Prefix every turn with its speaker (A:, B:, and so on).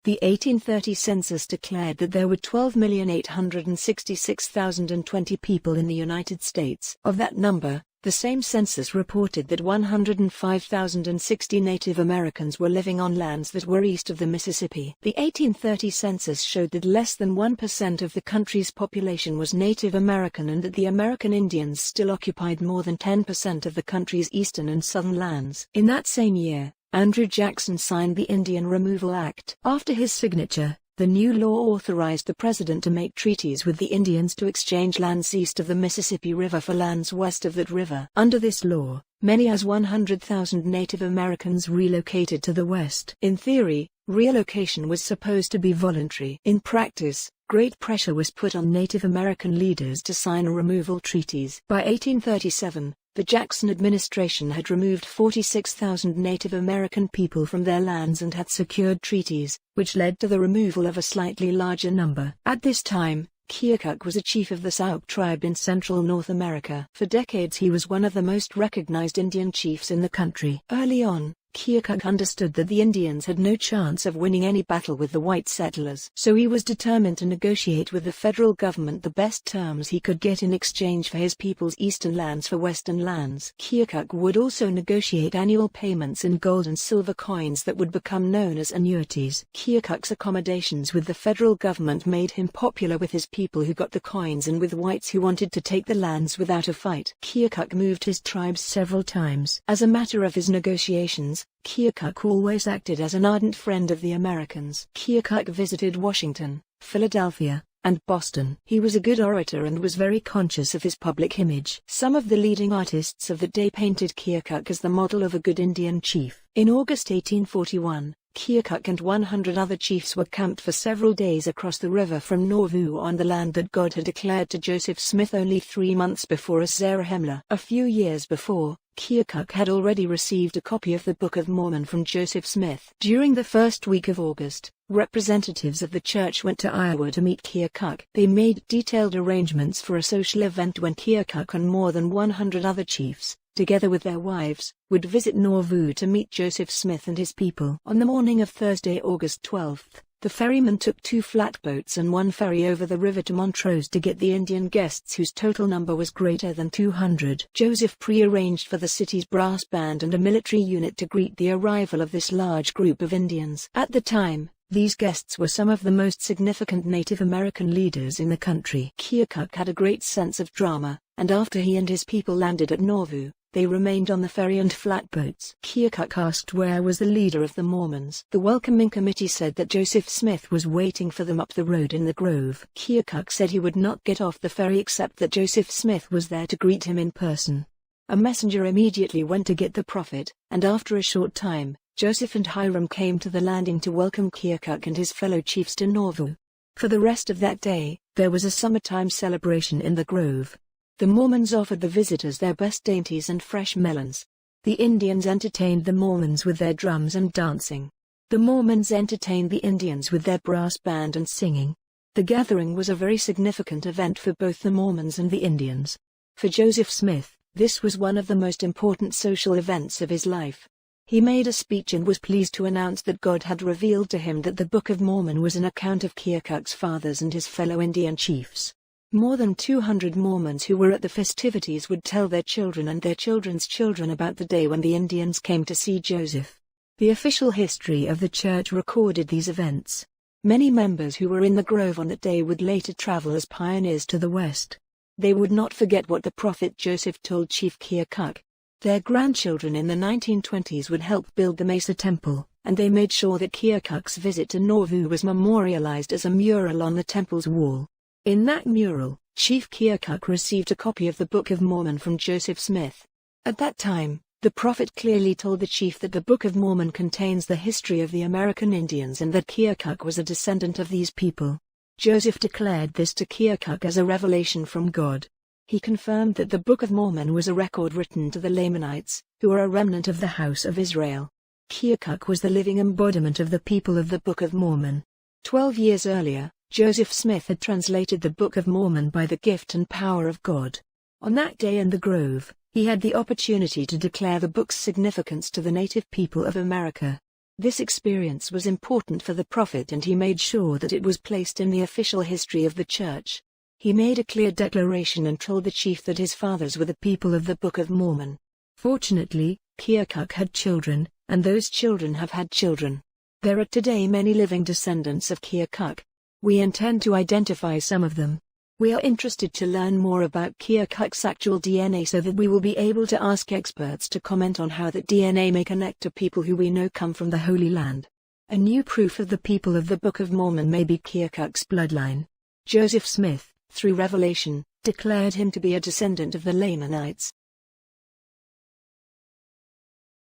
A: The 1830 census declared that there were 12,866,020 people in the United States. Of that number, the same census reported that 105,060 Native Americans were living on lands that were east of the Mississippi. The 1830 census showed that less than 1% of the country's population was Native American and that the American Indians still occupied more than 10% of the country's eastern and southern lands. In that same year, Andrew Jackson signed the Indian Removal Act. After his signature, the new law authorized the president to make treaties with the Indians to exchange lands east of the Mississippi River for lands west of that river. Under this law, many as 100,000 Native Americans relocated to the west. In theory, relocation was supposed to be voluntary. In practice, great pressure was put on Native American leaders to sign removal treaties. By 1837, the Jackson administration had removed 46,000 Native American people from their lands and had secured treaties, which led to the removal of a slightly larger number. At this time, Keokuk was a chief of the Sauk tribe in central North America. For decades he was one of the most recognized Indian chiefs in the country. Early on, Keokuk understood that the Indians had no chance of winning any battle with the white settlers. So he was determined to negotiate with the federal government the best terms he could get in exchange for his people's eastern lands for western lands. Keokuk would also negotiate annual payments in gold and silver coins that would become known as annuities. Keokuk's accommodations with the federal government made him popular with his people who got the coins and with whites who wanted to take the lands without a fight. Keokuk moved his tribes several times. As a matter of his negotiations, Keokuk always acted as an ardent friend of the Americans. Keokuk visited Washington, Philadelphia, and Boston. He was a good orator and was very conscious of his public image. Some of the leading artists of the day painted Keokuk as the model of a good Indian chief. In August 1841, Keokuk and 100 other chiefs were camped for several days across the river from Nauvoo on the land that God had declared to Joseph Smith only 3 months before as Zarahemla. A few years before, Keokuk had already received a copy of the Book of Mormon from Joseph Smith. During the first week of August, representatives of the church went to Iowa to meet Keokuk. They made detailed arrangements for a social event when Keokuk and more than 100 other chiefs, together with their wives, would visit Nauvoo to meet Joseph Smith and his people. On the morning of Thursday, August 12, the ferryman took 2 flatboats and 1 ferry over the river to Montrose to get the Indian guests whose total number was greater than 200. Joseph pre-arranged for the city's brass band and a military unit to greet the arrival of this large group of Indians. At the time, these guests were some of the most significant Native American leaders in the country. Keokuk had a great sense of drama, and after he and his people landed at Nauvoo, they remained on the ferry and flatboats. Keokuk asked where was the leader of the Mormons. The welcoming committee said that Joseph Smith was waiting for them up the road in the grove. Keokuk said he would not get off the ferry except that Joseph Smith was there to greet him in person. A messenger immediately went to get the prophet, and after a short time, Joseph and Hiram came to the landing to welcome Keokuk and his fellow chiefs to Nauvoo. For the rest of that day, there was a summertime celebration in the grove. The Mormons offered the visitors their best dainties and fresh melons. The Indians entertained the Mormons with their drums and dancing. The Mormons entertained the Indians with their brass band and singing. The gathering was a very significant event for both the Mormons and the Indians. For Joseph Smith, this was one of the most important social events of his life. He made a speech and was pleased to announce that God had revealed to him that the Book of Mormon was an account of Keokuk's fathers and his fellow Indian chiefs. More than 200 Mormons who were at the festivities would tell their children and their children's children about the day when the Indians came to see Joseph. The official history of the church recorded these events. Many members who were in the grove on that day would later travel as pioneers to the west. They would not forget what the prophet Joseph told Chief Keokuk. Their grandchildren in the 1920s would help build the Mesa Temple, and they made sure that Keokuk's visit to Nauvoo was memorialized as a mural on the temple's wall. In that mural, Chief Keokuk received a copy of the Book of Mormon from Joseph Smith. At that time, the prophet clearly told the chief that the Book of Mormon contains the history of the American Indians and that Keokuk was a descendant of these people. Joseph declared this to Keokuk as a revelation from God. He confirmed that the Book of Mormon was a record written to the Lamanites, who are a remnant of the house of Israel. Keokuk was the living embodiment of the people of the Book of Mormon. 12 years earlier, Joseph Smith had translated the Book of Mormon by the gift and power of God. On that day in the grove, he had the opportunity to declare the book's significance to the native people of America. This experience was important for the prophet, and he made sure that it was placed in the official history of the church. He made a clear declaration and told the chief that his fathers were the people of the Book of Mormon. Fortunately, Keokuk had children, and those children have had children. There are today many living descendants of Keokuk. We intend to identify some of them. We are interested to learn more about Keokuk's actual DNA so that we will be able to ask experts to comment on how that DNA may connect to people who we know come from the Holy Land. A new proof of the people of the Book of Mormon may be Keokuk's bloodline. Joseph Smith, through revelation, declared him to be a descendant of the Lamanites.